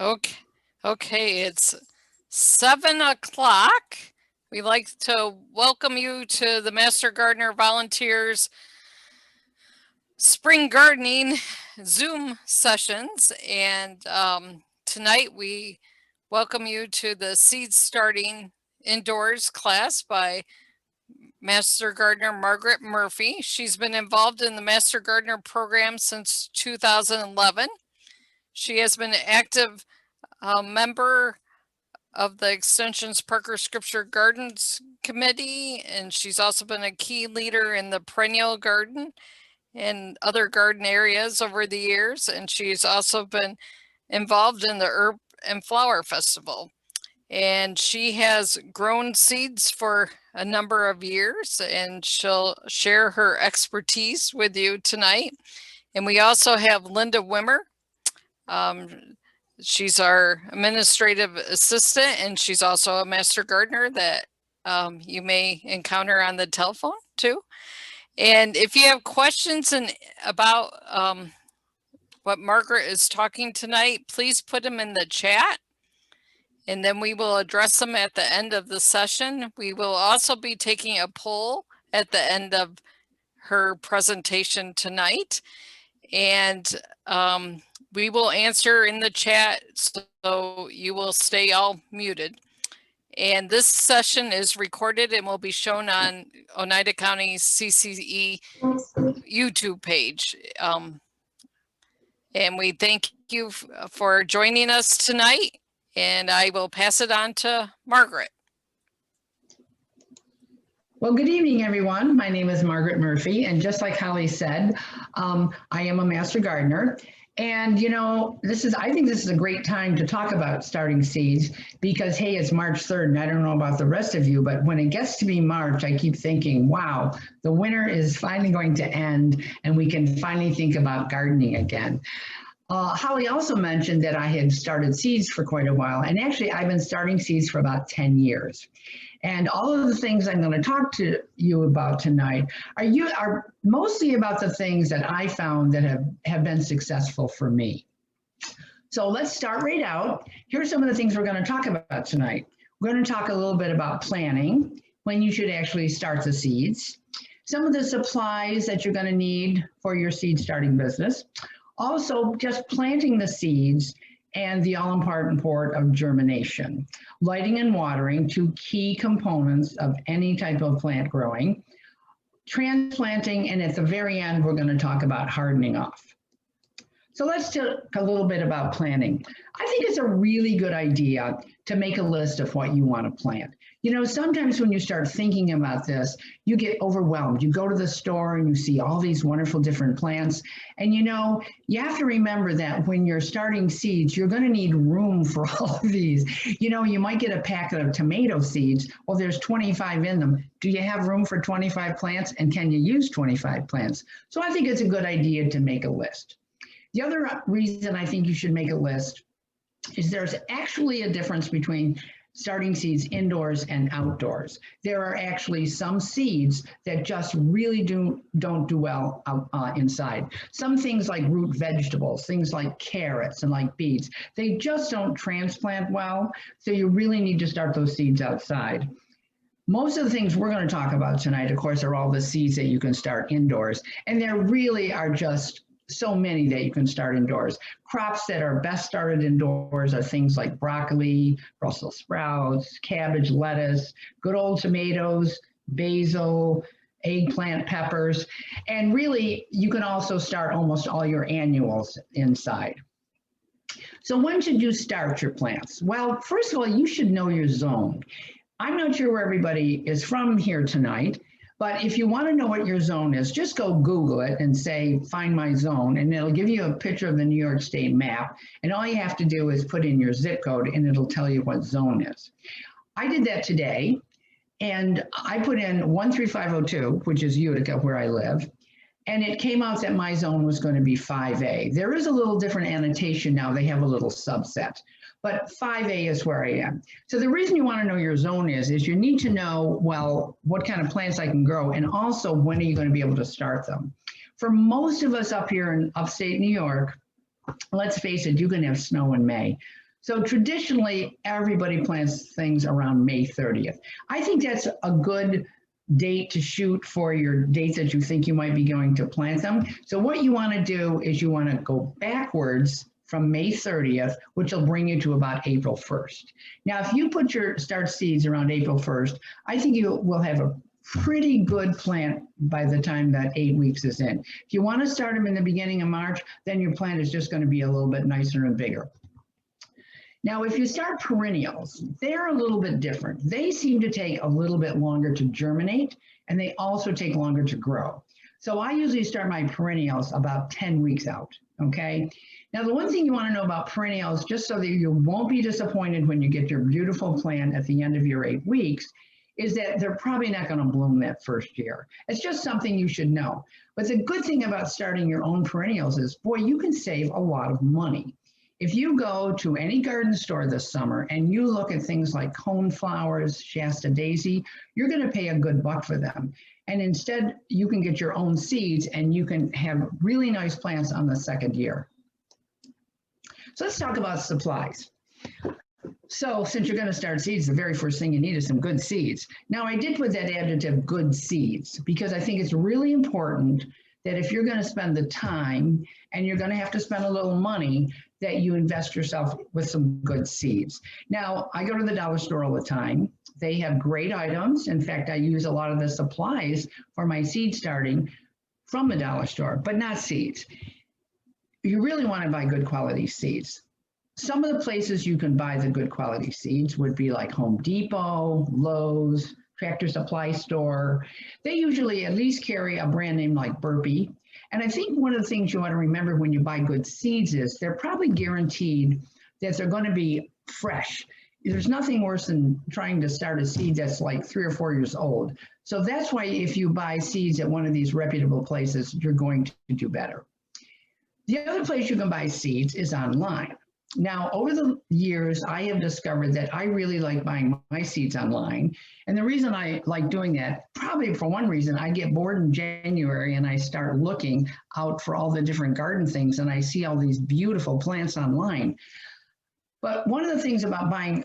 Okay, okay, it's 7 o'clock. We'd like to welcome you to the Master Gardener Volunteers Spring Gardening Zoom sessions. And tonight we welcome you to the Seed Starting Indoors class by Master Gardener Margaret Murphy. She's been involved in the Master Gardener program since 2011. She has been an active member of the Extension's Parker Scripture Gardens Committee, and she's also been a key leader in the perennial garden and other garden areas over the years, and she's also been involved in the Herb and Flower Festival. And she has grown seeds for a number of years, and she'll share her expertise with you tonight. And we also have Linda Wimmer. She's our administrative assistant, and she's also a master gardener that you may encounter on the telephone too. And if you have questions about what Margaret is talking tonight, please put them in the chat, and then we will address them at the end of the session. We will also be taking a poll at the end of her presentation tonight, and we will answer in the chat, so you will stay all muted. And this session is recorded and will be shown on Oneida County CCE YouTube page. And we thank you for joining us tonight, and I will pass it on to Margaret. Well, good evening, everyone. My name is Margaret Murphy, and just like Holly said, I am a master gardener. And you know, I think this is a great time to talk about starting seeds because, hey, it's March 3rd, and I don't know about the rest of you, but when it gets to be March, I keep thinking, wow, the winter is finally going to end, and we can finally think about gardening again. Holly also mentioned that I had started seeds for quite a while, and actually I've been starting seeds for about 10 years. And all of the things I'm going to talk to you about tonight are mostly about the things that I found that have been successful for me. So let's start right out. Here's some of the things we're going to talk about tonight. We're going to talk a little bit about planning, when you should actually start the seeds, some of the supplies that you're going to need for your seed starting business, also just planting the seeds, and the all-important part of germination. Lighting and watering, two key components of any type of plant growing. Transplanting, and at the very end, we're going to talk about hardening off. So let's talk a little bit about planning. I think it's a really good idea to make a list of what you want to plant. You know, sometimes when you start thinking about this, you get overwhelmed. You go to the store and you see all these wonderful different plants. And you know, you have to remember that when you're starting seeds, you're going to need room for all of these. You know, you might get a packet of tomato seeds. Well, there's 25 in them. Do you have room for 25 plants? And can you use 25 plants? So I think it's a good idea to make a list. The other reason I think you should make a list is there's actually a difference between starting seeds indoors and outdoors. There are actually some seeds that just really don't do well inside. Some things like root vegetables, things like carrots and like beets, they just don't transplant well. So you really need to start those seeds outside. Most of the things we're going to talk about tonight, of course, are all the seeds that you can start indoors. And there really are just so many that you can start indoors. Crops that are best started indoors are things like broccoli, Brussels sprouts, cabbage, lettuce, good old tomatoes, basil, eggplant, peppers, and really you can also start almost all your annuals inside. So when should you start your plants? Well, first of all, you should know your zone. I'm not sure where everybody is from here tonight, but if you want to know what your zone is, just go Google it and say, find my zone, and it'll give you a picture of the New York State map. And all you have to do is put in your zip code and it'll tell you what zone is. I did that today, and I put in 13502, which is Utica, where I live. And it came out that my zone was going to be 5A. There is a little different annotation now. They have a little subset. But 5A is where I am. So the reason you want to know your zone is you need to know, well, what kind of plants I can grow, and also when are you going to be able to start them. For most of us up here in upstate New York, let's face it, you can have snow in May. So traditionally, everybody plants things around May 30th. I think that's a good date to shoot for your dates that you think you might be going to plant them. So what you want to do is you want to go backwards from May 30th, which will bring you to about April 1st. Now, if you put your start seeds around April 1st, I think you will have a pretty good plant by the time that 8 weeks is in. If you want to start them in the beginning of March, then your plant is just going to be a little bit nicer and bigger. Now, if you start perennials, they're a little bit different. They seem to take a little bit longer to germinate, and they also take longer to grow. So I usually start my perennials about 10 weeks out, okay? Now, the one thing you want to know about perennials, just so that you won't be disappointed when you get your beautiful plant at the end of your 8 weeks, is that they're probably not going to bloom that first year. It's just something you should know. But the good thing about starting your own perennials is, boy, you can save a lot of money. If you go to any garden store this summer and you look at things like coneflowers, Shasta daisy, you're going to pay a good buck for them. And instead, you can get your own seeds and you can have really nice plants on the second year. So let's talk about supplies. So since you're going to start seeds, the very first thing you need is some good seeds. Now, I did put that adjective, good seeds, because I think it's really important that if you're going to spend the time and you're going to have to spend a little money, that you invest yourself with some good seeds. Now, I go to the dollar store all the time. They have great items. In fact, I use a lot of the supplies for my seed starting from the dollar store, but not seeds. You really want to buy good quality seeds. Some of the places you can buy the good quality seeds would be like Home Depot, Lowe's, Tractor Supply Store. They usually at least carry a brand name like Burpee. And I think one of the things you want to remember when you buy good seeds is they're probably guaranteed that they're going to be fresh. There's nothing worse than trying to start a seed that's like 3 or 4 years old. So that's why if you buy seeds at one of these reputable places, you're going to do better. The other place you can buy seeds is online. Now, over the years, I have discovered that I really like buying my seeds online. And the reason I like doing that, probably for one reason, I get bored in January and I start looking out for all the different garden things and I see all these beautiful plants online. But one of the things about buying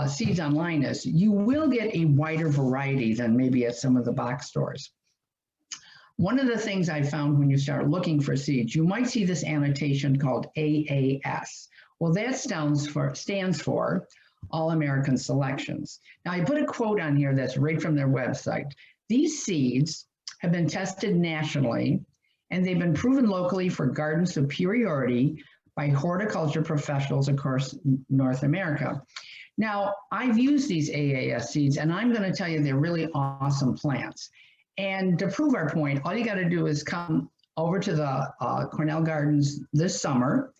seeds online is you will get a wider variety than maybe at some of the box stores. One of the things I found when you start looking for seeds, you might see this annotation called AAS. Well, that stands for All American Selections. Now, I put a quote on here that's right from their website. These seeds have been tested nationally, and they've been proven locally for garden superiority by horticulture professionals across North America. Now, I've used these AAS seeds, and I'm going to tell you they're really awesome plants. And to prove our point, all you got to do is come over to the Cornell Gardens this summer,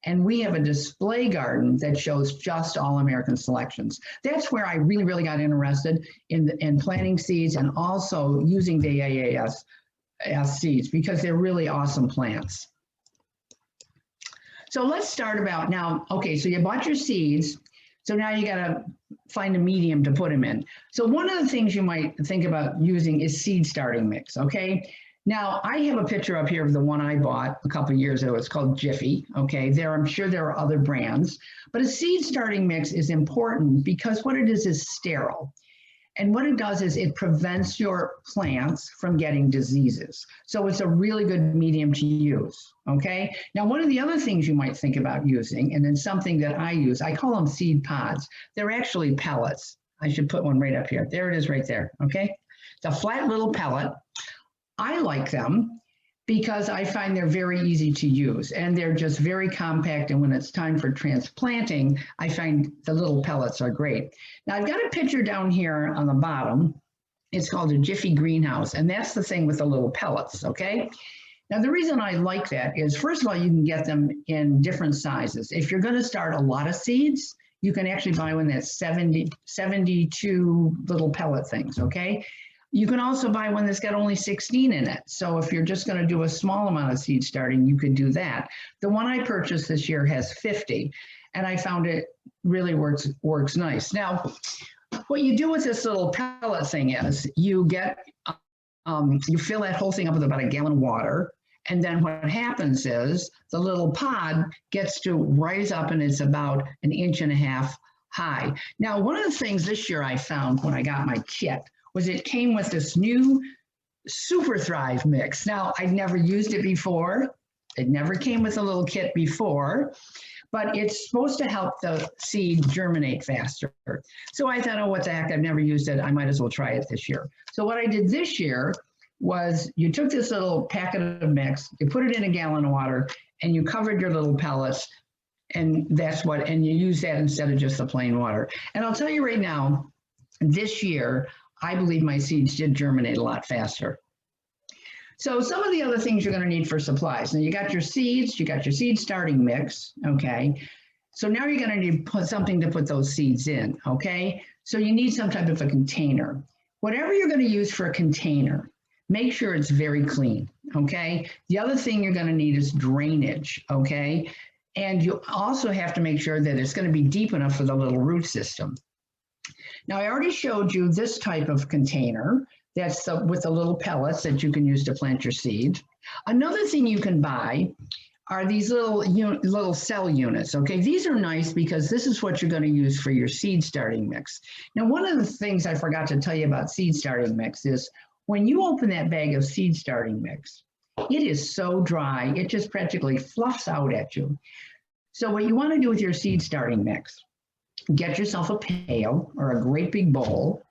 and we have a display garden that shows just All American Selections. That's where I really got interested in planting seeds and also using the AAS seeds because they're really awesome plants. So let's start about now. Okay, so you bought your seeds. So now you got to find a medium to put them in. So one of the things you might think about using is seed starting mix, okay? Now, I have a picture up here of the one I bought a couple of years ago. It's called Jiffy, okay? I'm sure there are other brands, but a seed starting mix is important because what it is sterile. And what it does is it prevents your plants from getting diseases. So it's a really good medium to use, okay? Now, one of the other things you might think about using, and then something that I use, I call them seed pods. They're actually pellets. I should put one right up here. There it is right there, okay? It's a flat little pellet. I like them because I find they're very easy to use and they're just very compact. And when it's time for transplanting, I find the little pellets are great. Now I've got a picture down here on the bottom. It's called a Jiffy greenhouse. And that's the thing with the little pellets, okay? Now the reason I like that is, first of all, you can get them in different sizes. If you're gonna start a lot of seeds, you can actually buy one that's 72 little pellet things, okay? You can also buy one that's got only 16 in it. So if you're just going to do a small amount of seed starting, you could do that. The one I purchased this year has 50, and I found it really works nice. Now, what you do with this little pellet thing is you get, you fill that whole thing up with about a gallon of water, And then what happens is the little pod gets to rise up and it's about 1.5 inches high. Now, one of the things this year I found when I got my kit was it came with this new Super Thrive mix. Now, I'd never used it before. It never came with a little kit before, but it's supposed to help the seed germinate faster. So I thought, oh, what the heck, I've never used it. I might as well try it this year. So what I did this year was you took this little packet of mix, you put it in a gallon of water, and you covered your little pellets, and and you use that instead of just the plain water. And I'll tell you right now, this year, I believe my seeds did germinate a lot faster. So some of the other things you're going to need for supplies. Now you got your seeds, you got your seed starting mix, okay? So now you're going to need something to put those seeds in, okay? So you need some type of a container. Whatever you're going to use for a container, make sure it's very clean, okay? The other thing you're going to need is drainage, okay? And you also have to make sure that it's going to be deep enough for the little root system. Now, I already showed you this type of container that's with the little pellets that you can use to plant your seed. Another thing you can buy are these little cell units, okay? These are nice because this is what you're going to use for your seed starting mix. Now, one of the things I forgot to tell you about seed starting mix is when you open that bag of seed starting mix, it is so dry, it just practically fluffs out at you. So what you want to do with your seed starting mix, get yourself a pail or a great big bowl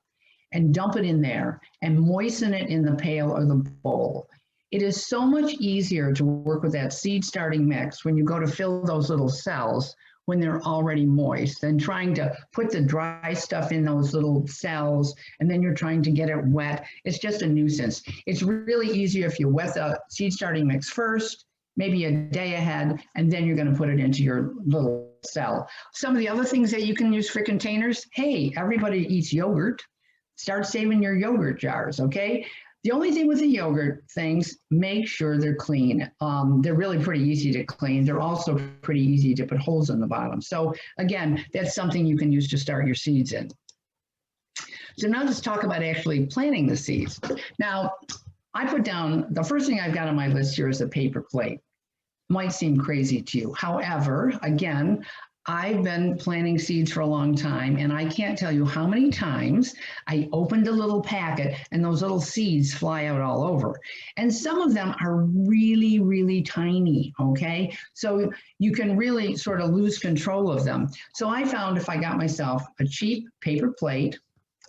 and dump it in there and moisten it in the pail or the bowl. It is so much easier to work with that seed starting mix when you go to fill those little cells when they're already moist than trying to put the dry stuff in those little cells and then you're trying to get it wet. It's just a nuisance. It's really easier if you wet the seed starting mix first, maybe a day ahead, and then you're going to put it into your little cell. Some of the other things that you can use for containers, hey, everybody eats yogurt. Start saving your yogurt jars, okay? The only thing with the yogurt things, make sure they're clean. They're really pretty easy to clean. They're also pretty easy to put holes in the bottom. So again, that's something you can use to start your seeds in. So now let's talk about actually planting the seeds. Now, I put down, the first thing I've got on my list here is a paper plate. Might seem crazy to you. However, again, I've been planting seeds for a long time, and I can't tell you how many times I opened a little packet and those little seeds fly out all over. And some of them are really, really tiny, okay? So you can really sort of lose control of them. So I found if I got myself a cheap paper plate,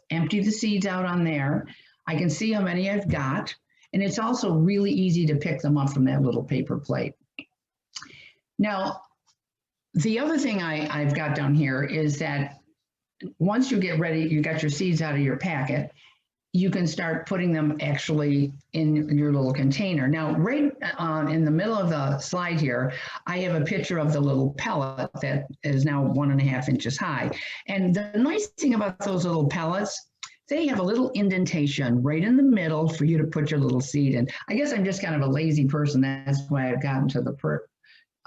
empty the seeds out on there, I can see how many I've got, and it's also really easy to pick them up from that little paper plate. Now, the other thing I've got down here is that once you get ready, you got your seeds out of your packet, you can start putting them actually in your little container. Now, right in the middle of the slide here, I have a picture of the little pellet that is now 1.5 inches high. And the nice thing about those little pellets, they have a little indentation right in the middle for you to put your little seed in. I guess I'm just kind of a lazy person. That's why I've gotten to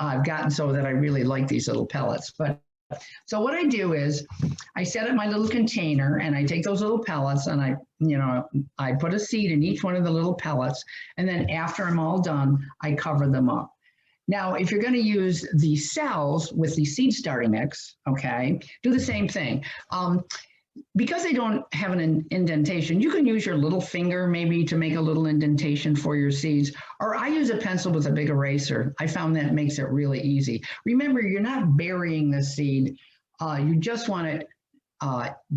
I've gotten so that I really like these little pellets. But so what I do is I set up my little container and I take those little pellets and I put a seed in each one of the little pellets. And then after I'm all done, I cover them up. Now, if you're going to use the cells with the seed starting mix, okay, do the same thing. Because they don't have an indentation, you can use your little finger maybe to make a little indentation for your seeds, or I use a pencil with a big eraser. I found that makes it really easy. Remember, you're not burying the seed. You just want it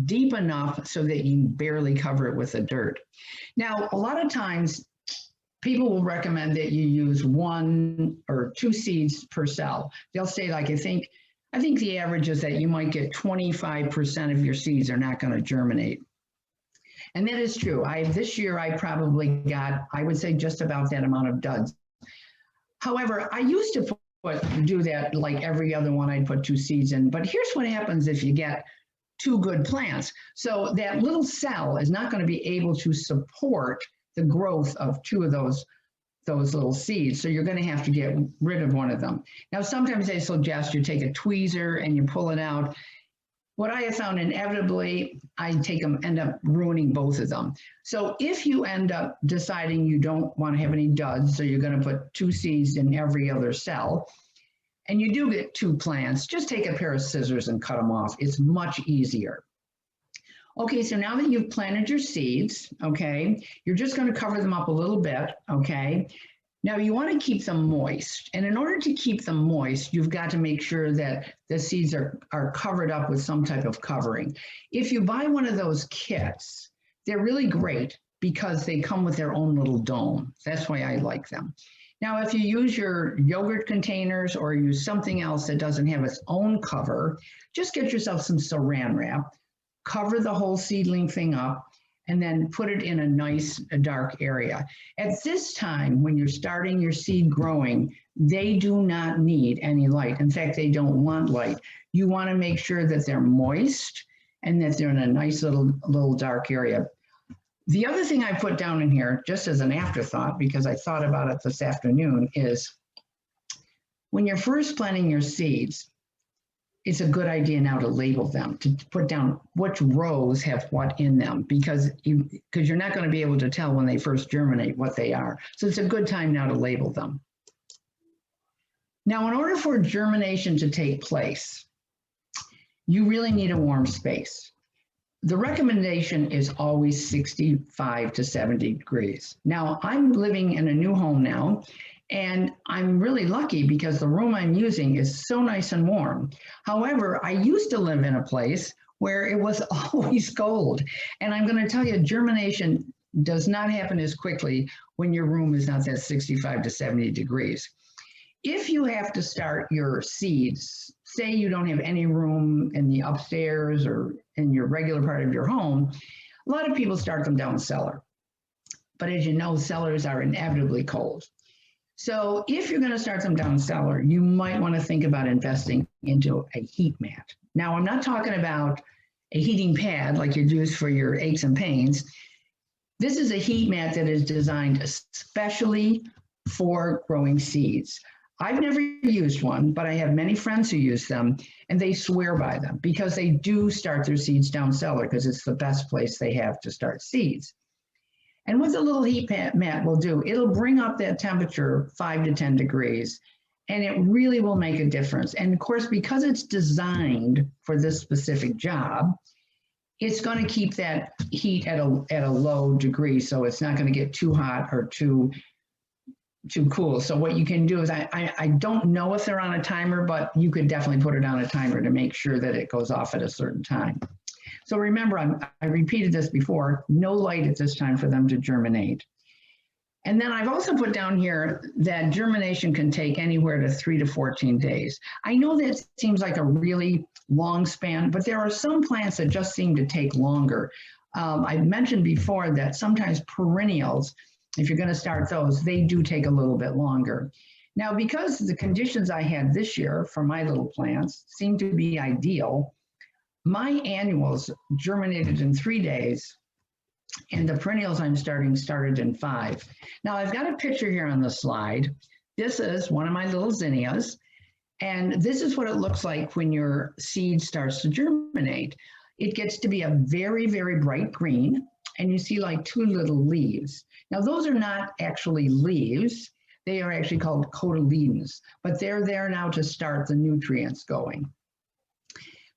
deep enough so that you barely cover it with the dirt. Now, a lot of times, people will recommend that you use 1 or 2 seeds per cell. They'll say, like, I think the average is that you might get 25% of your seeds are not going to germinate. And that is true. This year I probably got, I would say, just about that amount of duds. However, I used to do that like every other one. I'd put 2 seeds in. But here's what happens if you get 2 good plants. So that little cell is not going to be able to support the growth of 2 of those little seeds. So you're going to have to get rid of one of them. Now, sometimes they suggest you take a tweezer and you pull it out. what I have found inevitably, end up ruining both of them. So if you end up deciding you don't want to have any duds, so you're going to put 2 seeds in every other cell, and you do get 2 plants, just take a pair of scissors and cut them off. It's much easier. Okay, so now that you've planted your seeds, okay, you're just going to cover them up a little bit, okay? Now you want to keep them moist, and in order to keep them moist, you've got to make sure that the seeds are covered up with some type of covering. If you buy one of those kits, they're really great because they come with their own little dome. That's why I like them. Now, if you use your yogurt containers or use something else that doesn't have its own cover, just get yourself some saran wrap, cover the whole seedling thing up, and then put it in a nice dark area. At this time, when you're starting your seed growing, they do not need any light. In fact, they don't want light. You want to make sure that they're moist and that they're in a nice little dark area. The other thing I put down in here, just as an afterthought, because I thought about it this afternoon, is when you're first planting your seeds, it's a good idea now to label them, to put down which rows have what in them, because you're not going to be able to tell when they first germinate what they are. So it's a good time now to label them. Now, in order for germination to take place, you really need a warm space. The recommendation is always 65 to 70 degrees. Now, I'm living in a new home now, and I'm really lucky because the room I'm using is so nice and warm. However, I used to live in a place where it was always cold. And I'm going to tell you, germination does not happen as quickly when your room is not that 65 to 70 degrees. If you have to start your seeds, say you don't have any room in the upstairs or in your regular part of your home, a lot of people start them down cellar. But as you know, cellars are inevitably cold. So if you're going to start them down cellar, you might want to think about investing into a heat mat. Now, I'm not talking about a heating pad like you'd use for your aches and pains. This is a heat mat that is designed especially for growing seeds. I've never used one, but I have many friends who use them, and they swear by them because they do start their seeds down cellar because it's the best place they have to start seeds. And what the little heat mat will do, it'll bring up that temperature 5 to 10 degrees, and it really will make a difference. And of course, because it's designed for this specific job, it's going to keep that heat at a low degree, so it's not going to get too hot or too cool. So what you can do is, I don't know if they're on a timer, but you could definitely put it on a timer to make sure that it goes off at a certain time. So remember, I repeated this before, no light at this time for them to germinate. And then I've also put down here that germination can take anywhere to 3 to 14 days. I know that seems like a really long span, but there are some plants that just seem to take longer. I mentioned before that sometimes perennials, if you're going to start those, they do take a little bit longer. Now, because the conditions I had this year for my little plants seem to be ideal, my annuals germinated in 3 days, and the perennials I'm starting started in 5. Now, I've got a picture here on the slide. This is one of my little zinnias, and this is what it looks like when your seed starts to germinate. It gets to be a very, very bright green, and you see like 2 little leaves. Now, those are not actually leaves. They are actually called cotyledons, but they're there now to start the nutrients going.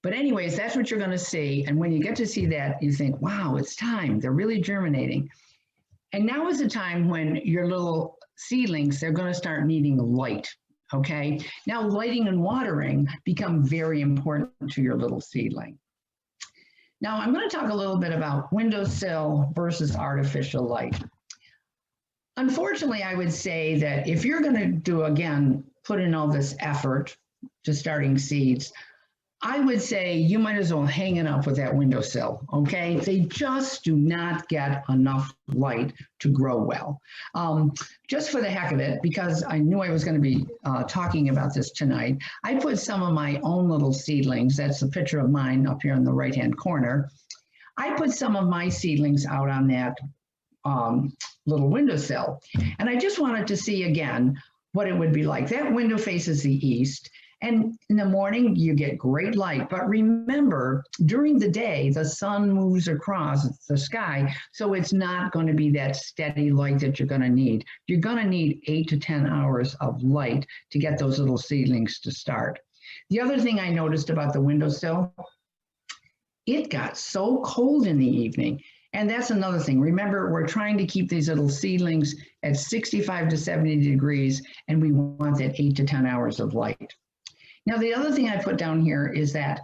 But anyways, that's what you're going to see. And when you get to see that, you think, wow, it's time. They're really germinating. And now is the time when your little seedlings, they're going to start needing light, okay? Now, lighting and watering become very important to your little seedling. Now, I'm going to talk a little bit about windowsill versus artificial light. Unfortunately, I would say that if you're going to do, again, put in all this effort to starting seeds, I would say you might as well hang it up with that windowsill, okay? They just do not get enough light to grow well. Just for the heck of it, because I knew I was going to be talking about this tonight, I put some of my own little seedlings, that's a picture of mine up here in the right-hand corner. I put some of my seedlings out on that little windowsill, and I just wanted to see again what it would be like. That window faces the east. And in the morning, you get great light. But remember, during the day, the sun moves across the sky, so it's not going to be that steady light that you're going to need. You're going to need 8 to 10 hours of light to get those little seedlings to start. The other thing I noticed about the windowsill, it got so cold in the evening. And that's another thing. Remember, we're trying to keep these little seedlings at 65 to 70 degrees, and we want that 8 to 10 hours of light. Now, the other thing I put down here is that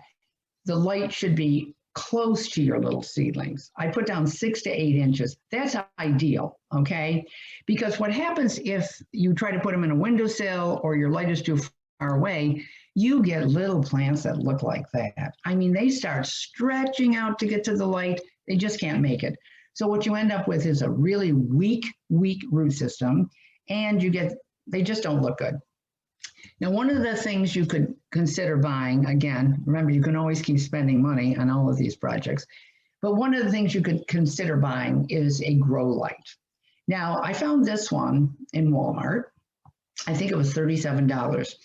the light should be close to your little seedlings. I put down 6 to 8 inches. That's ideal, okay? Because what happens if you try to put them in a windowsill or your light is too far away, you get little plants that look like that. I mean, they start stretching out to get to the light. They just can't make it. So what you end up with is a really weak root system, and they just don't look good. Now, one of the things you could consider buying, again, remember, you can always keep spending money on all of these projects, but one of the things you could consider buying is a grow light. Now, I found this one in Walmart. I think it was $37.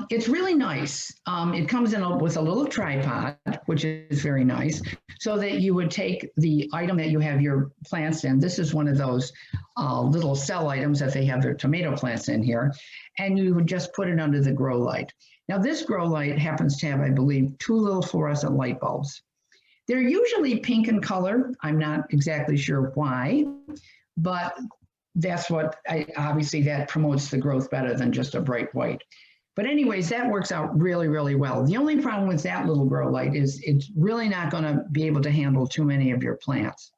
It's really nice. It comes in with a little tripod, which is very nice, so that you would take the item that you have your plants in. This is one of those little cell items that they have their tomato plants in here, and you would just put it under the grow light. Now, this grow light happens to have, I believe, 2 little fluorescent light bulbs. They're usually pink in color. I'm not exactly sure why, but that's obviously that promotes the growth better than just a bright white. But anyways, that works out really, really well. The only problem with that little grow light is it's really not going to be able to handle too many of your plants.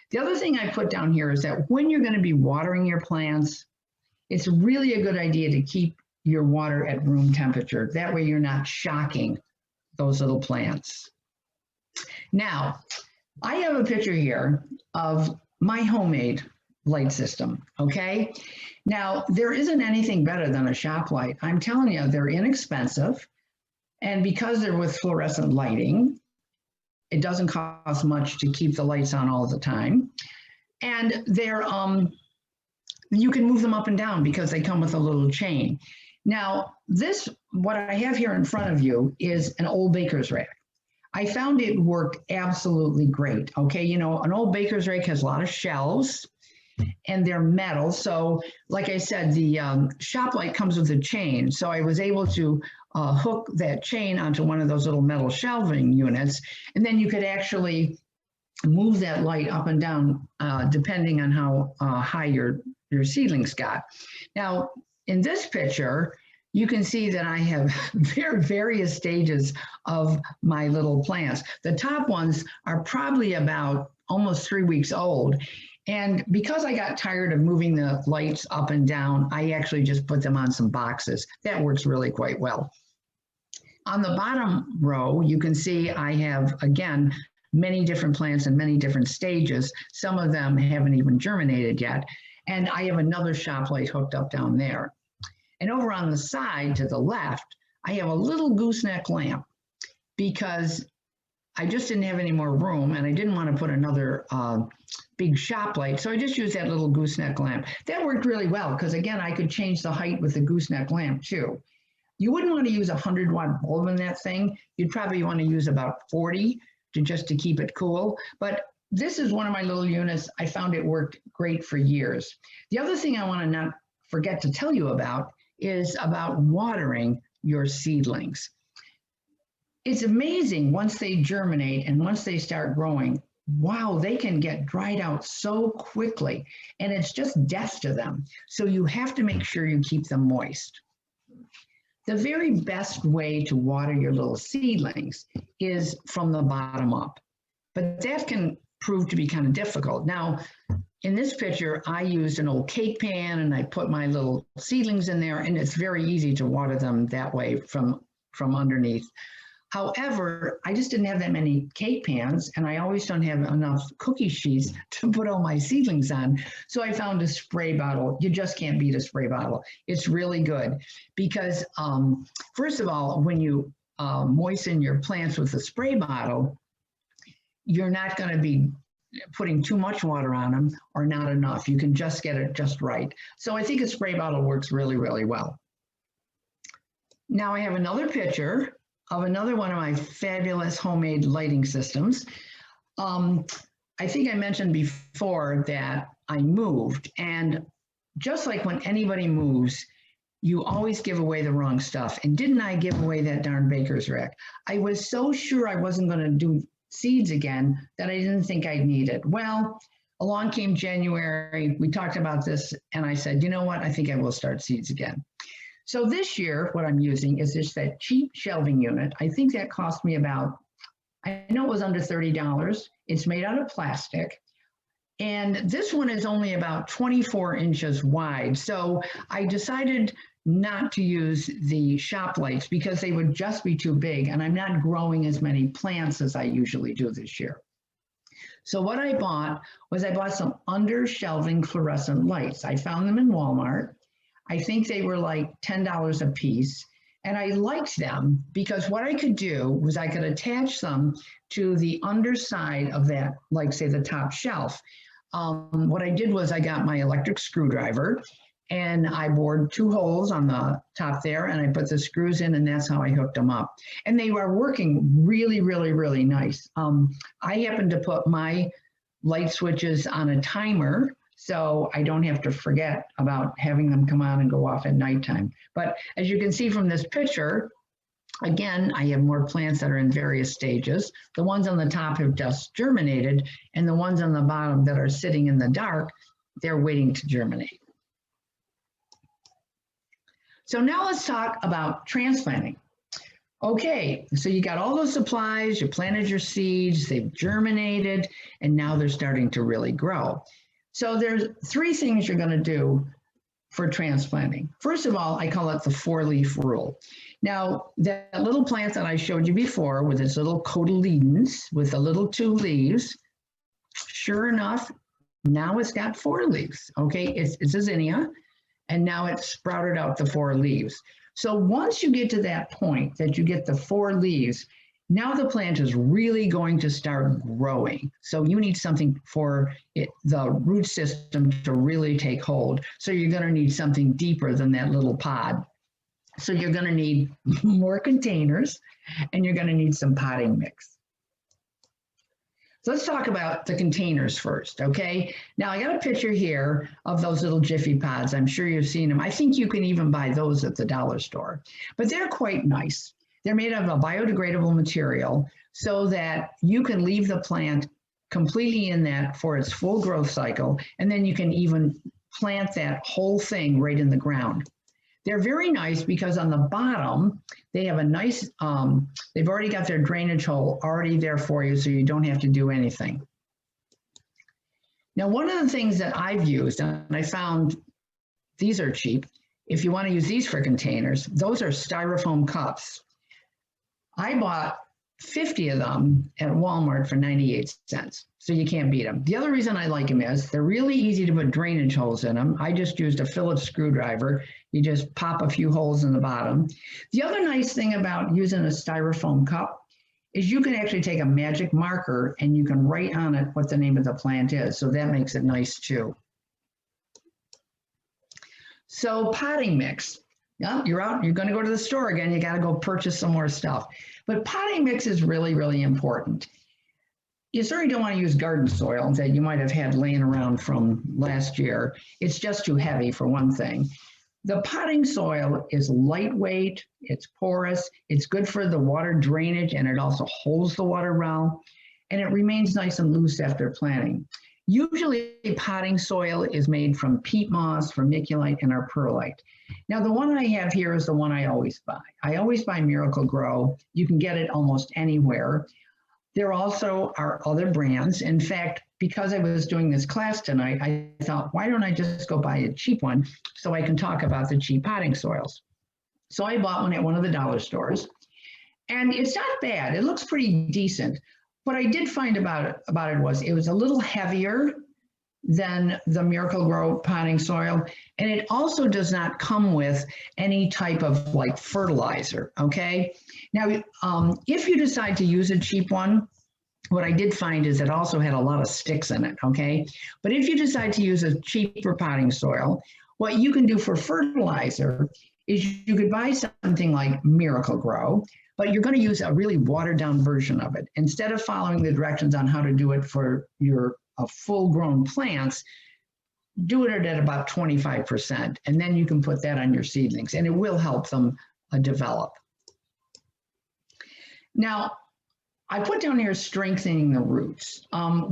The other thing I put down here is that when you're going to be watering your plants, it's really a good idea to keep your water at room temperature. That way you're not shocking those little plants. Now, I have a picture here of my homemade light system, okay? Now, there isn't anything better than a shop light. I'm telling you, they're inexpensive. And because they're with fluorescent lighting, it doesn't cost much to keep the lights on all the time. And they're, you can move them up and down because they come with a little chain. Now, what I have here in front of you is an old baker's rack. I found it worked absolutely great, okay? You know, an old baker's rake has a lot of shelves, and they're metal. So like I said, the shop light comes with a chain. So I was able to hook that chain onto one of those little metal shelving units. And then you could actually move that light up and down depending on how high your seedlings got. Now, in this picture, you can see that I have various stages of my little plants. The top ones are probably about almost 3 weeks old. And because I got tired of moving the lights up and down, I actually just put them on some boxes. That works really quite well. On the bottom row, you can see I have, again, many different plants in many different stages. Some of them haven't even germinated yet. And I have another shop light hooked up down there. And over on the side to the left, I have a little gooseneck lamp because I just didn't have any more room and I didn't want to put another big shop light. So I just used that little gooseneck lamp. That worked really well because, again, I could change the height with the gooseneck lamp too. You wouldn't want to use a 100-watt bulb in that thing. You'd probably want to use about 40 just to keep it cool. But this is one of my little units. I found it worked great for years. The other thing I want to not forget to tell you about is about watering your seedlings. It's amazing once they germinate and once they start growing, wow, they can get dried out so quickly and it's just death to them. So you have to make sure you keep them moist. The very best way to water your little seedlings is from the bottom up, but that can prove to be kind of difficult. Now, in this picture, I used an old cake pan and I put my little seedlings in there, and it's very easy to water them that way from underneath. However, I just didn't have that many cake pans, and I always don't have enough cookie sheets to put all my seedlings on. So I found a spray bottle. You just can't beat a spray bottle. It's really good because, first of all, when you moisten your plants with a spray bottle, you're not going to be putting too much water on them or not enough. You can just get it just right. So I think a spray bottle works really, really well. Now I have another picture of another one of my fabulous homemade lighting systems. Um, I think I mentioned before that I moved, and just like when anybody moves, you always give away the wrong stuff. And didn't I give away that darn baker's rack? I was so sure I wasn't going to do seeds again that I didn't think I'd need it. Well, along came January. We talked about this, and I said, you know what? I think I will start seeds again. So this year, what I'm using is just that cheap shelving unit. I think that cost me about, I know it was under $30. It's made out of plastic. And this one is only about 24 inches wide. So I decided not to use the shop lights because they would just be too big, and I'm not growing as many plants as I usually do this year. So what I bought was I bought some under shelving fluorescent lights. I found them in Walmart. I think they were like $10 a piece. And I liked them because what I could do was I could attach them to the underside of that, like say the top shelf. What I did was I got my electric screwdriver and I bored 2 holes on the top there, and I put the screws in, and that's how I hooked them up. And they were working really, really, really nice. I happened to put my light switches on a timer, so I don't have to forget about having them come on and go off at nighttime. But as you can see from this picture, again, I have more plants that are in various stages. The ones on the top have just germinated, and the ones on the bottom that are sitting in the dark, they're waiting to germinate. So now let's talk about transplanting. Okay, so you got all those supplies, you planted your seeds, they've germinated, and now they're starting to really grow. So there's 3 things you're going to do for transplanting. First of all, I call it the 4-leaf rule. Now, that little plant that I showed you before with its little cotyledons with the little 2 leaves, sure enough, now it's got 4 leaves. Okay, it's a zinnia, and now it's sprouted out the 4 leaves. So once you get to that point that you get the 4 leaves, now the plant is really going to start growing. So you need something for the root system to really take hold. So you're going to need something deeper than that little pod. So you're going to need more containers, and you're going to need some potting mix. So let's talk about the containers first, okay? Now I got a picture here of those little Jiffy pods. I'm sure you've seen them. I think you can even buy those at the dollar store, but they're quite nice. They're made of a biodegradable material so that you can leave the plant completely in that for its full growth cycle, and then you can even plant that whole thing right in the ground. They're very nice because on the bottom, they have a nice, they've already got their drainage hole already there for you, so you don't have to do anything. Now, one of the things that I've used, and I found these are cheap, if you want to use these for containers, those are styrofoam cups. I bought 50 of them at Walmart for 98 cents. So you can't beat them. The other reason I like them is they're really easy to put drainage holes in them. I just used a Phillips screwdriver. You just pop a few holes in the bottom. The other nice thing about using a styrofoam cup is you can actually take a magic marker and you can write on it what the name of the plant is. So that makes it nice too. So potting mix. Yeah, you're out, you're going to go to the store again, you got to go purchase some more stuff. But potting mix is really, really important. You certainly don't want to use garden soil that you might have had laying around from last year. It's just too heavy for one thing. The potting soil is lightweight, it's porous, it's good for the water drainage, and it also holds the water well, and it remains nice and loose after planting. Usually potting soil is made from peat moss, vermiculite, and our perlite. Now the one I have here is the one I always buy. I always buy Miracle Grow. You can get it almost anywhere. There also are other brands. In fact, because I was doing this class tonight, I thought, why don't I just go buy a cheap one so I can talk about the cheap potting soils? So I bought one at one of the dollar stores, and it's not bad. It looks pretty decent. What I did find about it was a little heavier than the Miracle Grow potting soil, and it also does not come with any type of like fertilizer, okay? Now, if you decide to use a cheap one, what I did find is it also had a lot of sticks in it, okay? But if you decide to use a cheaper potting soil, what you can do for fertilizer is you could buy something like Miracle Grow, but you're going to use a really watered down version of it. Instead of following the directions on how to do it for your full grown plants, do it at about 25%, and then you can put that on your seedlings, and it will help them develop. Now, I put down here strengthening the roots.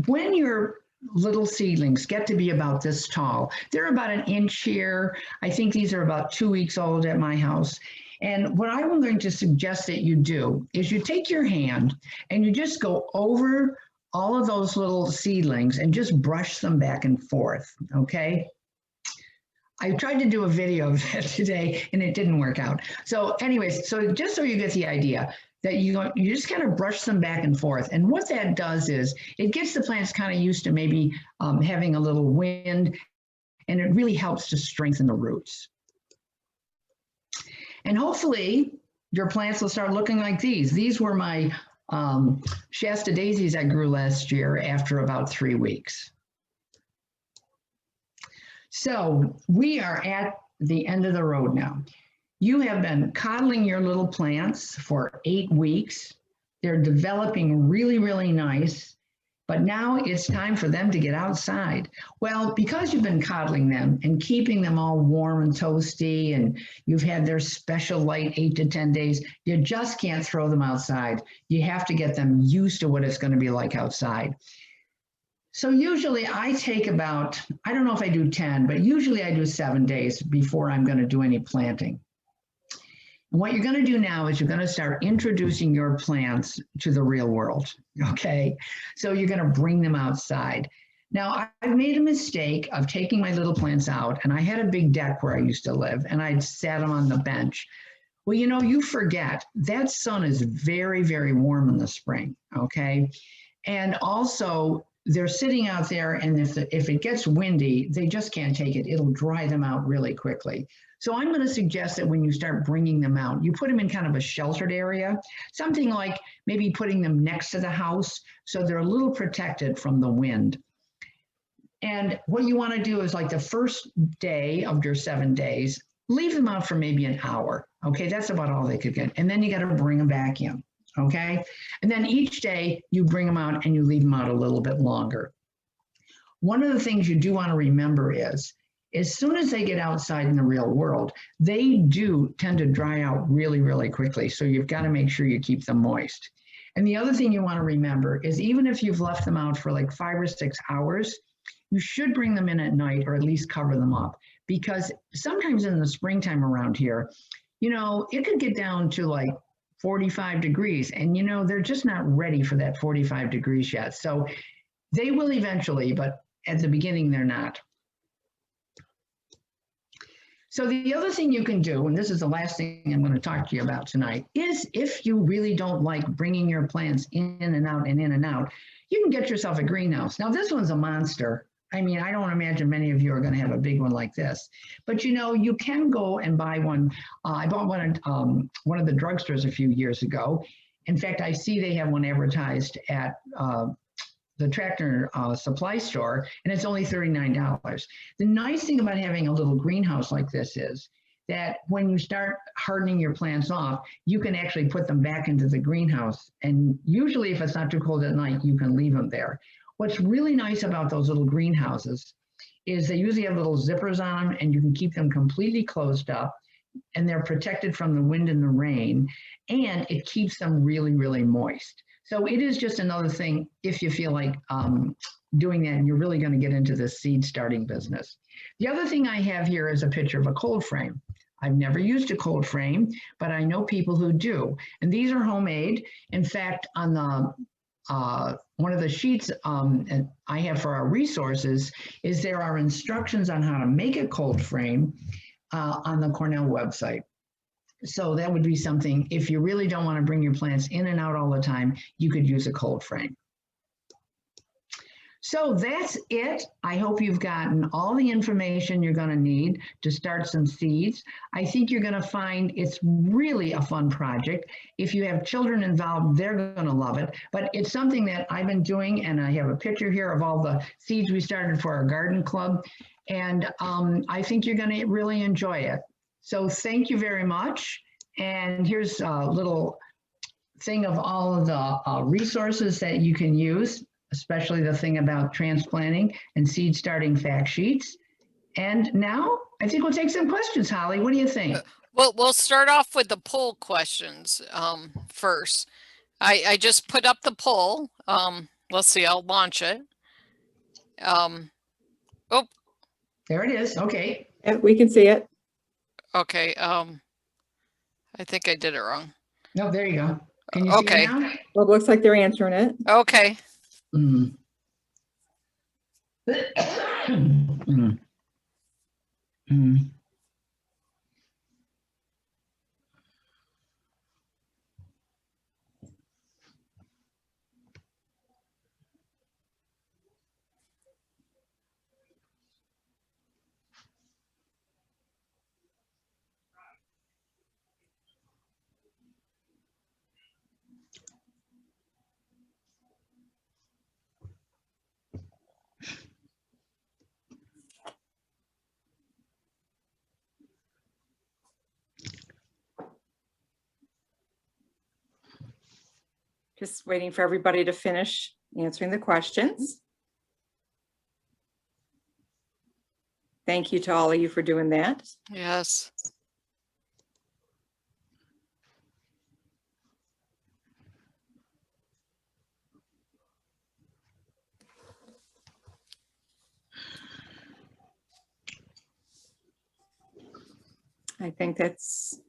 When your little seedlings get to be about this tall, they're about an inch here. I think these are about 2 weeks old at my house. And what I'm going to suggest that you do is you take your hand and you just go over all of those little seedlings and just brush them back and forth, okay? I tried to do a video of that today and it didn't work out. So anyways, so just so you get the idea, that you just kind of brush them back and forth. And what that does is it gets the plants kind of used to maybe having a little wind, and it really helps to strengthen the roots. And hopefully your plants will start looking like these. These were my Shasta daisies I grew last year after about 3 weeks. So we are at the end of the road now. You have been coddling your little plants for 8 weeks. They're developing really, really nice, but now it's time for them to get outside. Well, because you've been coddling them and keeping them all warm and toasty, and you've had their special light 8 to 10 days, you just can't throw them outside. You have to get them used to what it's going to be like outside. So usually I take about, I don't know if I do 10, but usually I do 7 days before I'm going to do any planting. And what you're going to do now is you're going to start introducing your plants to the real world, okay? So you're going to bring them outside. Now, I've made a mistake of taking my little plants out, and I had a big deck where I used to live, and I'd sat them on the bench. Well, you know, you forget that sun is very, very warm in the spring, okay? And also, they're sitting out there, and if it gets windy, they just can't take it. It'll dry them out really quickly. So I'm going to suggest that when you start bringing them out, you put them in kind of a sheltered area, something like maybe putting them next to the house so they're a little protected from the wind. And what you want to do is, like, the first day of your 7 days, leave them out for maybe an hour. Okay, that's about all they could get. And then you got to bring them back in. Okay, and then each day you bring them out and you leave them out a little bit longer. One of the things you do want to remember is, as soon as they get outside in the real world, they do tend to dry out really, really quickly. So you've got to make sure you keep them moist. And the other thing you want to remember is, even if you've left them out for like 5 or 6 hours, you should bring them in at night, or at least cover them up, because sometimes in the springtime around here, you know, it could get down to like 45 degrees, and you know, they're just not ready for that 45 degrees yet. So they will eventually, but at the beginning they're not. So the other thing you can do, and this is the last thing I'm going to talk to you about tonight, is if you really don't like bringing your plants in and out and in and out, you can get yourself a greenhouse. Now this one's a monster. I mean, I don't imagine many of you are going to have a big one like this, but you know, you can go and buy one. I bought one at one of the drugstores a few years ago. In fact, I see they have one advertised at the Tractor Supply store, and it's only $39. The nice thing about having a little greenhouse like this is that when you start hardening your plants off, you can actually put them back into the greenhouse. And usually if it's not too cold at night, you can leave them there. What's really nice about those little greenhouses is they usually have little zippers on them, and you can keep them completely closed up, and they're protected from the wind and the rain, and it keeps them really, really moist. So it is just another thing if you feel like doing that and you're really going to get into this seed starting business. The other thing I have here is a picture of a cold frame. I've never used a cold frame, but I know people who do. And these are homemade. In fact, on the one of the sheets I have for our resources is there are instructions on how to make a cold frame on the Cornell website. So that would be something, if you really don't want to bring your plants in and out all the time, you could use a cold frame. So that's it. I hope you've gotten all the information you're going to need to start some seeds. I think you're going to find it's really a fun project. If you have children involved, they're going to love it. But it's something that I've been doing, and I have a picture here of all the seeds we started for our garden club. And I think you're going to really enjoy it. So thank you very much. And here's a little thing of all of the resources that you can use, especially the thing about transplanting and seed starting fact sheets. And now I think we'll take some questions, Holly. What do you think? Well, we'll start off with the poll questions first. I just put up the poll. Let's see, I'll launch it. Oh, there it is. Okay. Yeah, we can see it. Okay. I think I did it wrong. No, there you go. Can you see it now? Well, it looks like they're answering it. Okay. Mm. Mm. Mm. Just waiting for everybody to finish answering the questions. Thank you to all of you for doing that. Yes. I think that's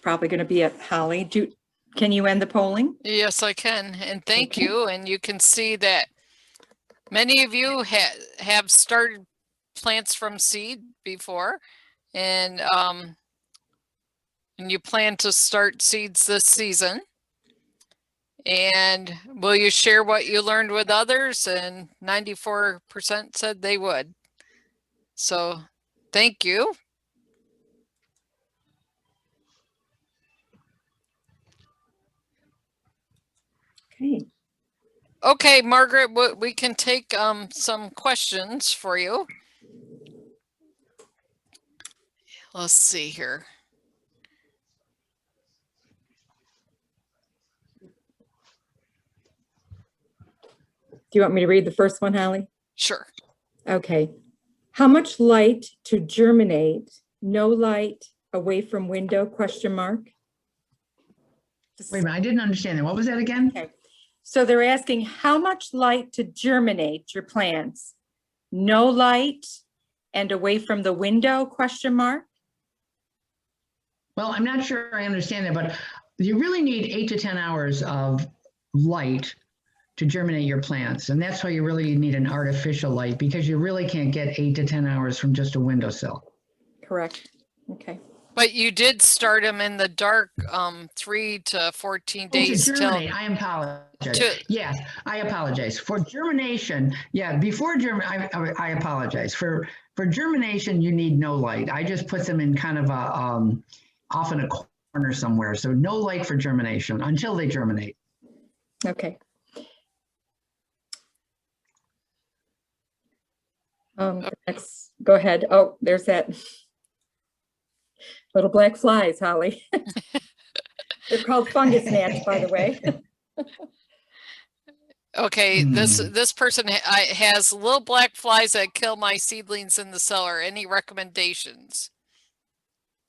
probably going to be it. Holly, can you end the polling? Yes, I can. And thank Okay. you. And you can see that many of you have started plants from seed before, and you plan to start seeds this season. And will you share what you learned with others? And 94% said they would. So thank you. Okay. Okay, Margaret, we can take some questions for you. Let's see here. Do you want me to read the first one, Holly? Sure. Okay. How much light to germinate? No light, away from window, question mark? Wait a minute, I didn't understand that. What was that again? Okay. So they're asking how much light to germinate your plants? No light and away from the window, question mark? Well, I'm not sure I understand that, but you really need 8 to 10 hours of light to germinate your plants. And that's why you really need an artificial light, because you really can't get 8 to 10 hours from just a windowsill. Correct. Okay. But you did start them in the dark 3 to 14 days to germinate, till I apologize. Yes, I apologize. For germination, yeah, before I apologize. For germination, you need no light. I just put them in kind of a off in a corner somewhere. So no light for germination until they germinate. Okay. Next, go ahead. Oh, there's that little black flies, Holly. They're called fungus gnats, by the way. Okay, this person has little black flies that kill my seedlings in the cellar. Any recommendations?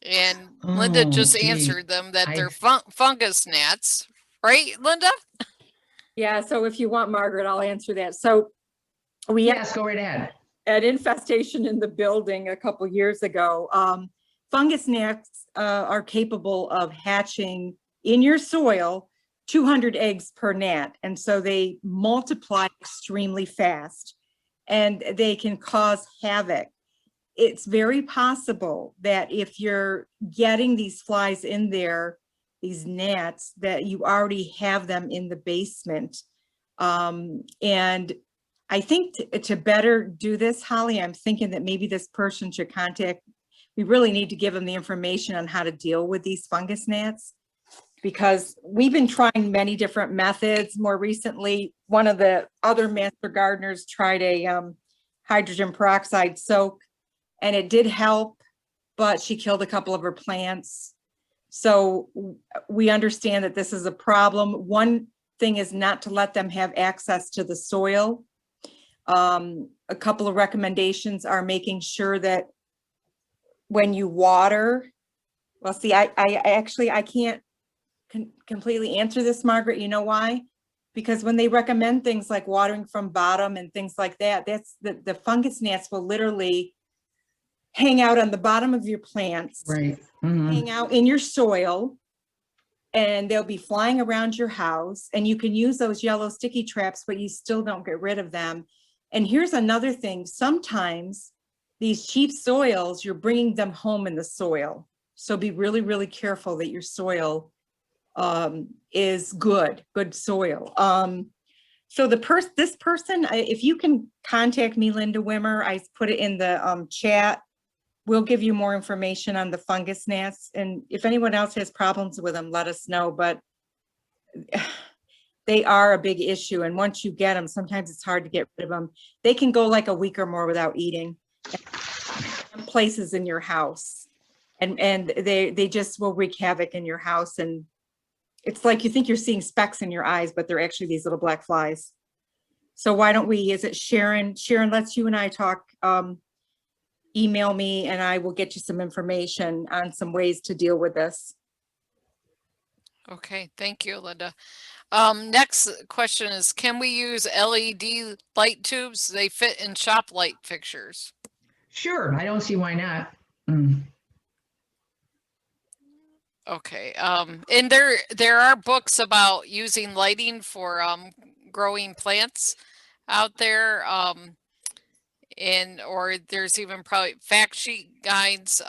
And Linda just answered them that they're fungus gnats, right, Linda? Yeah, so if you want, Margaret, I'll answer that. So yes, go right ahead. An infestation in the building a couple years ago. Fungus gnats are capable of hatching in your soil 200 eggs per gnat. And so they multiply extremely fast and they can cause havoc. It's very possible that if you're getting these flies in there, these gnats, that you already have them in the basement. And I think to better do this, Holly, I'm thinking that maybe this person should contact, we really need to give them the information on how to deal with these fungus gnats, because we've been trying many different methods. More recently, one of the other master gardeners tried a hydrogen peroxide soak, and it did help. but she killed a couple of her plants. So we understand that this is a problem. One thing is not to let them have access to the soil. A couple of recommendations are making sure that when you water, well, see, I actually, I can't completely answer this, Margaret. You know why? Because when they recommend things like watering from bottom and things like that, that's the fungus gnats will literally hang out on the bottom of your plants, Right. hang out in your soil, and they'll be flying around your house, and you can use those yellow sticky traps, but you still don't get rid of them. And here's another thing. Sometimes these cheap soils, you're bringing them home in the soil. So be really, really careful that your soil is good soil. So this person, if you can contact me, Linda Wimmer, I put it in the chat. We'll give you more information on the fungus gnats. And if anyone else has problems with them, let us know. But they are a big issue. And once you get them, sometimes it's hard to get rid of them. They can go like a week or more without eating. Places in your house. And they just will wreak havoc in your house. And it's like you think you're seeing specks in your eyes, but they're actually these little black flies. So why don't we, is it Sharon? Sharon, let's you and I talk. Email me and I will get you some information on some ways to deal with this. Okay, thank you, Linda. Next question is, can we use LED light tubes? They fit in shop light fixtures. Sure, I don't see why not. Okay, and there are books about using lighting for growing plants out there. Or there's even probably fact sheet guides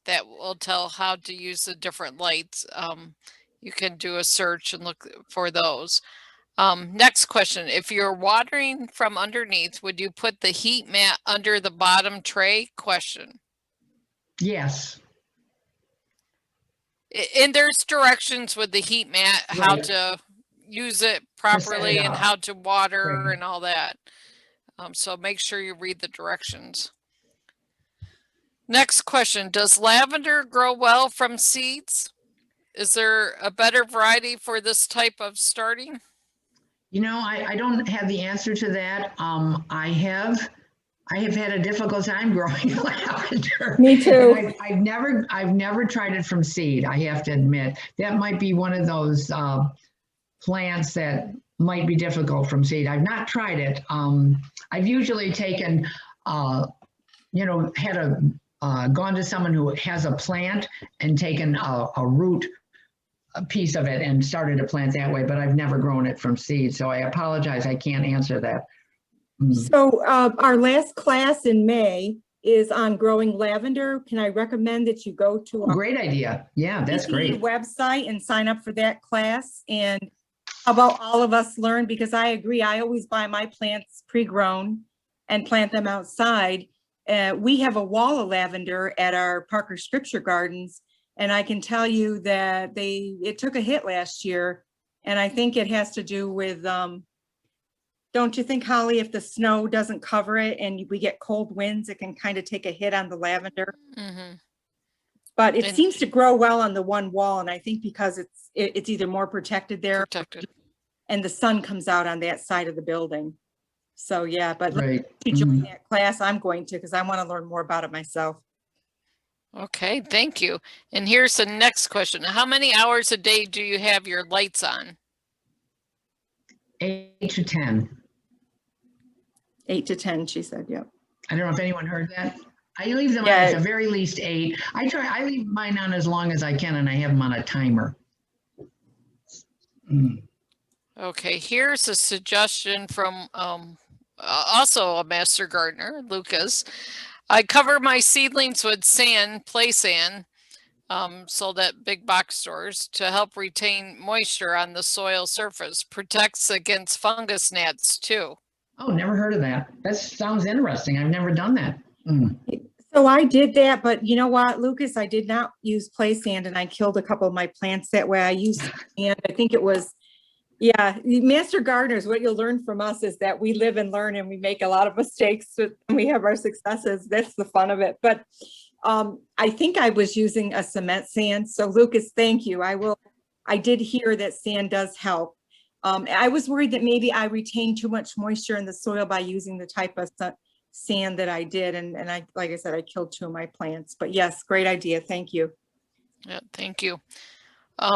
that will tell how to use the different lights. You can do a search and look for those. Next question, if you're watering from underneath, would you put the heat mat under the bottom tray? Question. Yes. And there's directions with the heat mat, how Right. to use it properly and how to water and all that. So make sure you read the directions. Next question, does lavender grow well from seeds? Is there a better variety for this type of starting? You know, I don't have the answer to that. I have had a difficult time growing lavender. Me too. And I've never tried it from seed, I have to admit. That might be one of those plants that might be difficult from seed. I've not tried it. I've usually taken, you know, gone to someone who has a plant and taken a root piece of it and started a plant that way, but I've never grown it from seed. So I apologize, I can't answer that. So our last class in May is on growing lavender. Can I recommend that you go to our Great idea. Yeah, that's great. website and sign up for that class? And how about all of us learn? Because I agree, I always buy my plants pre-grown and plant them outside. We have a wall of lavender at our Parker Scripture Gardens, and I can tell you that it took a hit last year, and I think it has to do with, don't you think, Holly, if the snow doesn't cover it and we get cold winds, it can kind of take a hit on the lavender. Mm-hmm. But it seems to grow well on the one wall, and I think because it's either more protected there, and the sun comes out on that side of the building. So yeah, but if you join that class, I'm going to, because I want to learn more about it myself. Okay, thank you. And here's the next question. How many hours a day do you have your lights on? 8 to 10. 8 to 10, she said, yep. I don't know if anyone heard that. I leave them on at the very least 8. I leave mine on as long as I can, and I have them on a timer. Okay, here's a suggestion from also a master gardener, Lucas. I cover my seedlings with sand, play sand, sold at big box stores to help retain moisture on the soil surface. Protects against fungus gnats too. Oh, never heard of that. That sounds interesting. I've never done that. So I did that, but you know what, Lucas, I did not use play sand, and I killed a couple of my plants that way. I used sand. I think it was, yeah, master gardeners, what you'll learn from us is that we live and learn, and we make a lot of mistakes and we have our successes. That's the fun of it. But I think I was using a cement sand. So Lucas, thank you. I did hear that sand does help. I was worried that maybe I retained too much moisture in the soil by using the type of sand that I did. And like I said, I killed 2 of my plants, but yes, great idea. Thank you. Yeah, thank you.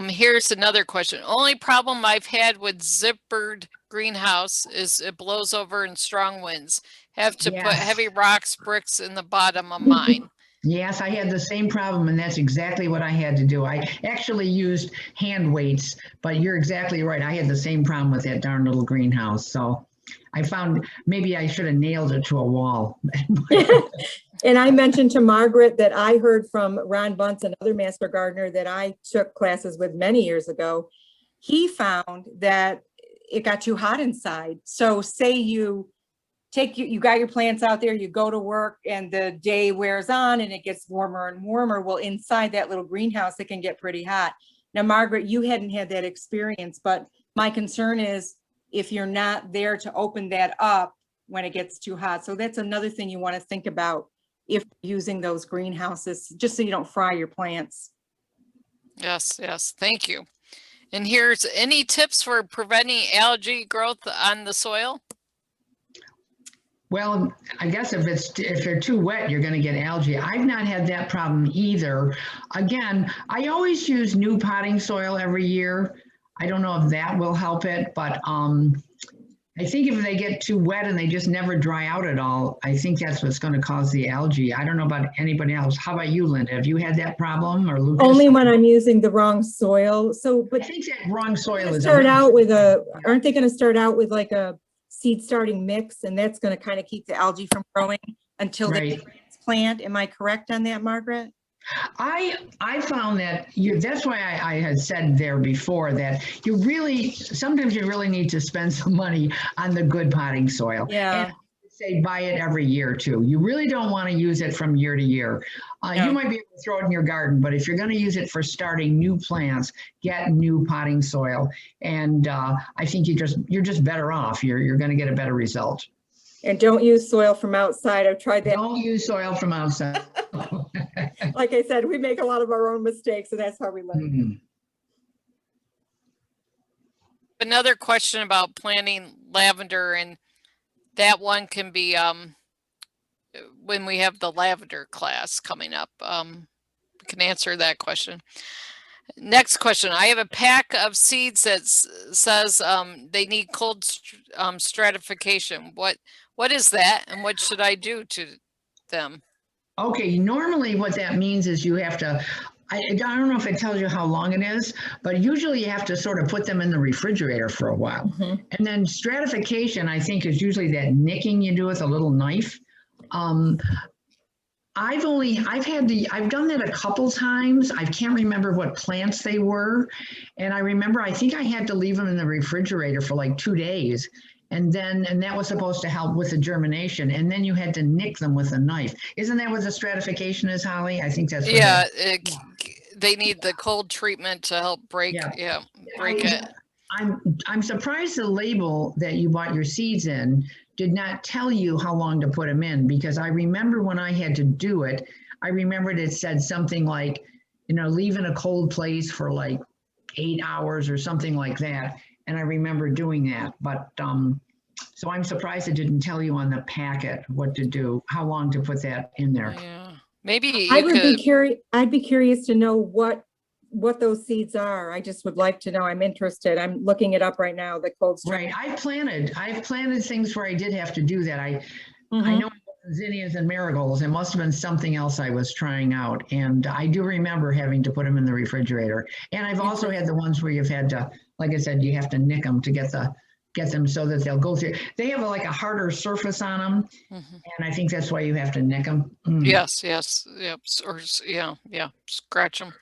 Here's another question. Only problem I've had with zippered greenhouse is it blows over in strong winds. Have to put heavy rocks, bricks in the bottom of mine. Yes, I had the same problem, and that's exactly what I had to do. I actually used hand weights, but you're exactly right. I had the same problem with that darn little greenhouse. So I found maybe I should have nailed it to a wall. And I mentioned to Margaret that I heard from Ron Bunce, another master gardener that I took classes with many years ago. He found that it got too hot inside. So say you got your plants out there, you go to work and the day wears on and it gets warmer and warmer. Well, inside that little greenhouse, it can get pretty hot. Now, Margaret, you hadn't had that experience, but my concern is if you're not there to open that up when it gets too hot. So that's another thing you want to think about if using those greenhouses, just so you don't fry your plants. Yes, yes, thank you. And here's any tips for preventing algae growth on the soil? Well, I guess if they're too wet, you're going to get algae. I've not had that problem either. Again, I always use new potting soil every year. I don't know if that will help it, but I think if they get too wet and they just never dry out at all, I think that's what's going to cause the algae. I don't know about anybody else. How about you, Linda? Have you had that problem, or Lucas? Only when I'm using the wrong soil. So, but I think that wrong soil is. Aren't they going to start out with like a seed starting mix, and that's going to kind of keep the algae from growing until they transplant? Am I correct on that, Margaret? I found that that's why I had said there before that sometimes you really need to spend some money on the good potting soil. Yeah. And say buy it every year too. You really don't want to use it from year to year. You might be able to throw it in your garden, but if you're going to use it for starting new plants, get new potting soil. And I think you're just better off. You're going to get a better result. And don't use soil from outside. I've tried that. Don't use soil from outside. Like I said, we make a lot of our own mistakes, and that's how we learn. Mm-hmm. Another question about planting lavender, and that one can be when we have the lavender class coming up. We can answer that question. Next question. I have a pack of seeds that says they need cold stratification. What is that, and what should I do to them? Okay, normally what that means is you have to, I don't know if it tells you how long it is, but usually you have to sort of put them in the refrigerator for a while. Mm-hmm. And then stratification, I think, is usually that nicking you do with a little knife. I've done that a couple times. I can't remember what plants they were. And I think I had to leave them in the refrigerator for like 2 days. And that was supposed to help with the germination. And then you had to nick them with a knife. Isn't that what the stratification is, Holly? I think that's what they need the cold treatment to help break it. I'm surprised the label that you bought your seeds in did not tell you how long to put them in, because I remember when I had to do it, I remembered it said something like, leave in a cold place for like 8 hours or something like that. And I remember doing that, but so I'm surprised it didn't tell you on the packet what to do, how long to put that in there. Yeah, maybe I'd be curious to know what those seeds are. I just would like to know. I'm interested. I'm looking it up right now. The cold strain. Right. I've planted things where I did have to do that. I know zinnias and marigolds. It must have been something else I was trying out, and I do remember having to put them in the refrigerator. And I've also had the ones where you've had to, like I said, you have to nick them to get them so that they'll go through. They have like a harder surface on them, and I think that's why you have to nick them. Yes, yep, or scratch them.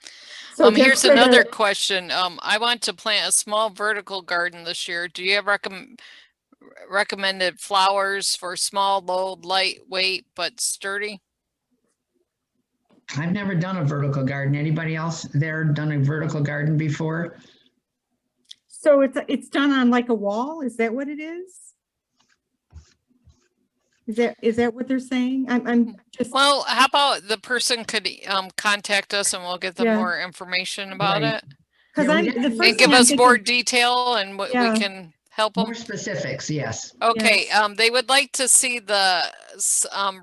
So here's another question. I want to plant a small vertical garden this year. Do you have recommended flowers for small, low, lightweight, but sturdy? I've never done a vertical garden. Anybody else there done a vertical garden before? So it's done on like a wall? Is that what it is? Is that what they're saying? I'm just, Well, how about the person could contact us and we'll get them Yeah. more information about Right. it because Yeah, I'm, we the definitely- first and give thing I'm us more thinking, detail and we Yeah. can help them. More specifics, yes. Okay, Yes. they would like to see the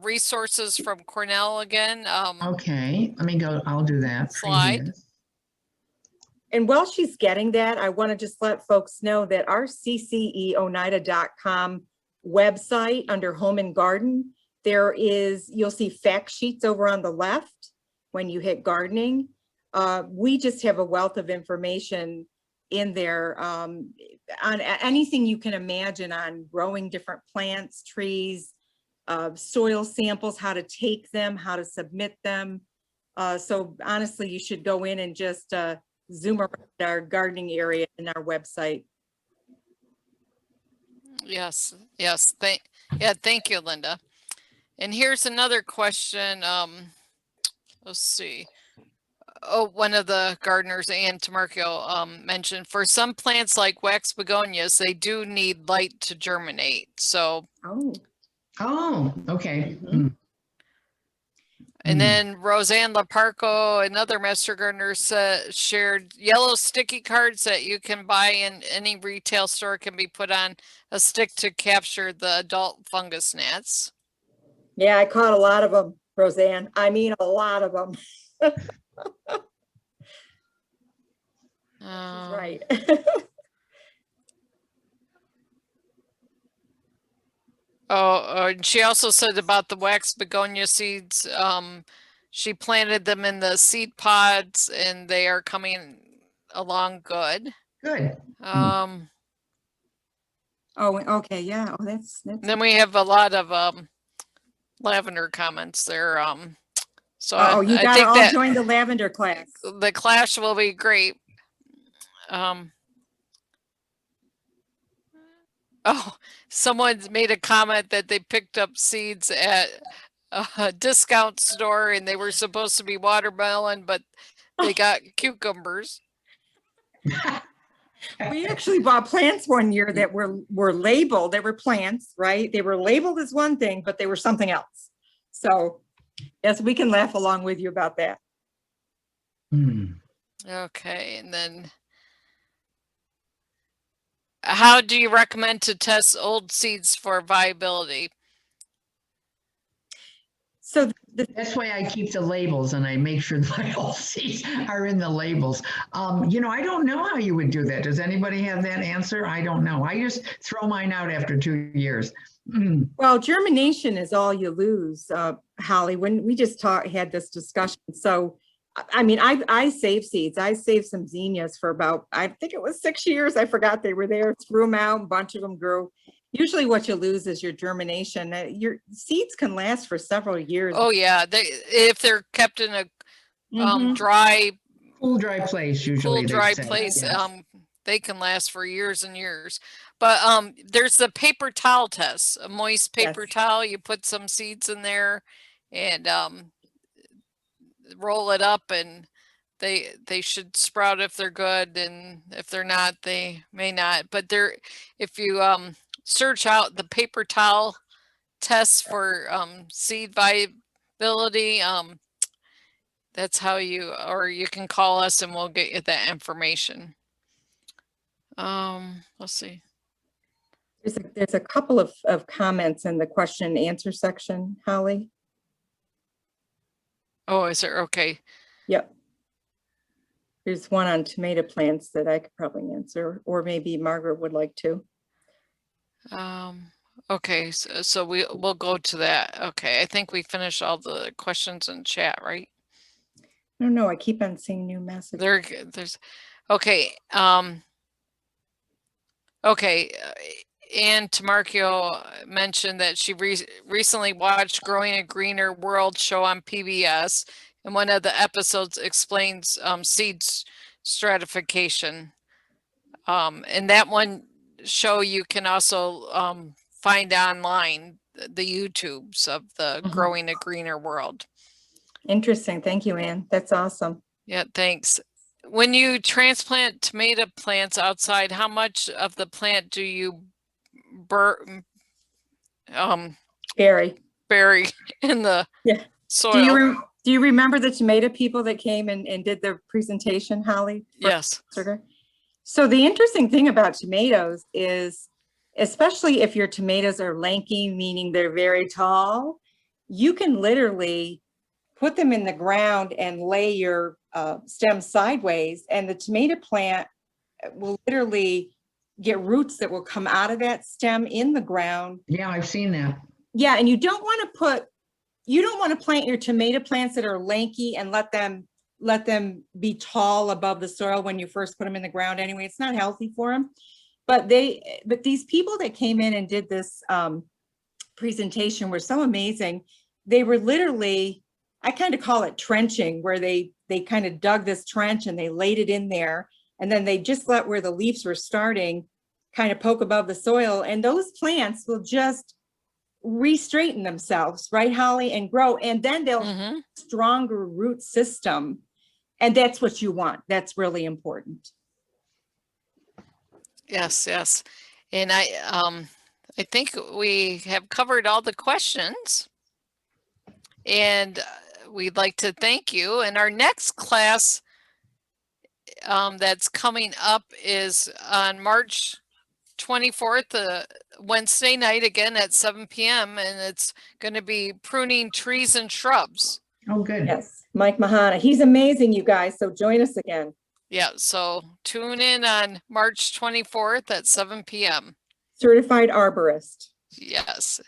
resources from Cornell again. Okay, let me go, I'll do that. Slide. Previous. and while she's getting that, I want to just let folks know that our cceoneida.com website under Home and Garden, you'll see fact sheets over on the left when you hit gardening. We just have a wealth of information in there on anything you can imagine on growing different plants, trees, soil samples, how to take them, how to submit them. So honestly, you should go in and just zoom around our gardening area in our website. Yes, yes. Thank you, Linda. And here's another question. Let's see. Oh, one of the gardeners, Ann Tamarkio, mentioned for some plants like wax begonias, they do need light to germinate. So, Oh, okay. Mhm. and then Roseanne Laparco, another master gardener, shared yellow sticky cards that you can buy in any retail store, can be put on a stick to capture the adult fungus gnats. yeah, I caught a lot of them, Roseanne. I mean, a lot of them. Right. And she also said about the wax begonia seeds. She planted them in the seed pods and they are coming along good. Good. Um, Oh, okay, yeah. Oh, that's then we have a lot of lavender comments there. So oh, you I gotta think all that join the lavender class. the clash will be great. Oh, someone made a comment that they picked up seeds at a discount store and they were supposed to be watermelon, but they got cucumbers. We actually bought plants one year that were labeled, they were plants, right? They were labeled as one thing, but they were something else. So yes, we can laugh along with you about that. Okay, and then how do you recommend to test old seeds for viability? So That's why I keep the labels and I make sure my old seeds are in the labels. You know, I don't know how you would do that. Does anybody have that answer? I don't know. I just throw mine out after 2 years. Well, germination is all you lose, Holly, when we just had this discussion. So, I mean, I save seeds. I saved some zinnias for about, I think it was 6 years. I forgot they were there, threw them out, a bunch of them grew. Usually what you lose is your germination. Your seeds can last for several years. Oh yeah, if they're kept in a dry, cool, dry place, usually. Cool, dry place, yes. They can last for years and years. But there's the paper towel test, a moist paper towel. You put some seeds in there and roll it up and they should sprout if they're good, and if they're not, they may not. But if you search out the paper towel test for seed viability, that's how or you can call us and we'll get you that information. Let's see. There's a couple of comments in the question and answer section, Holly. Oh, is there? Okay. Yep. There's one on tomato plants that I could probably answer, or maybe Margaret would like to. Okay, so we'll go to that. Okay, I think we finished all the questions in chat, right? I don't know. I keep on seeing new messages. There's okay. Okay. Ann Tamarkio mentioned that she recently watched Growing a Greener World show on PBS, and one of the episodes explains seed stratification. And that one show you can also find online, the YouTubes of the Growing a Greener World. Interesting. Thank you, Ann. That's awesome. Yeah, thanks. When you transplant tomato plants outside, how much of the plant do you Barry. bury in the Yeah. soil. Do you remember the tomato people that came and did their presentation, Holly? Yes. So the interesting thing about tomatoes is, especially if your tomatoes are lanky, meaning they're very tall, you can literally put them in the ground and lay your stem sideways, and the tomato plant will literally get roots that will come out of that stem in the ground. Yeah, I've seen that. Yeah, and you don't want to plant your tomato plants that are lanky and let them be tall above the soil when you first put them in the ground anyway. It's not healthy for them. But these people that came in and did this presentation were so amazing. They were literally, I kind of call it trenching, where they kind of dug this trench and they laid it in there, and then they just let where the leaves were starting kind of poke above the soil, and those plants will just re-straighten themselves, right, Holly, and grow, and then they'll have a stronger root system, and that's what you want. That's really important. Yes, yes. And I think we have covered all the questions, and we'd like to thank you. And our next class that's coming up is on March 24th, Wednesday night, again at 7 p.m. And it's going to be pruning trees and shrubs. Oh, good. Yes, Mike Mahana. He's amazing, you guys. So join us again. Yeah, so tune in on March 24th at 7 p.m. Certified arborist. Yes.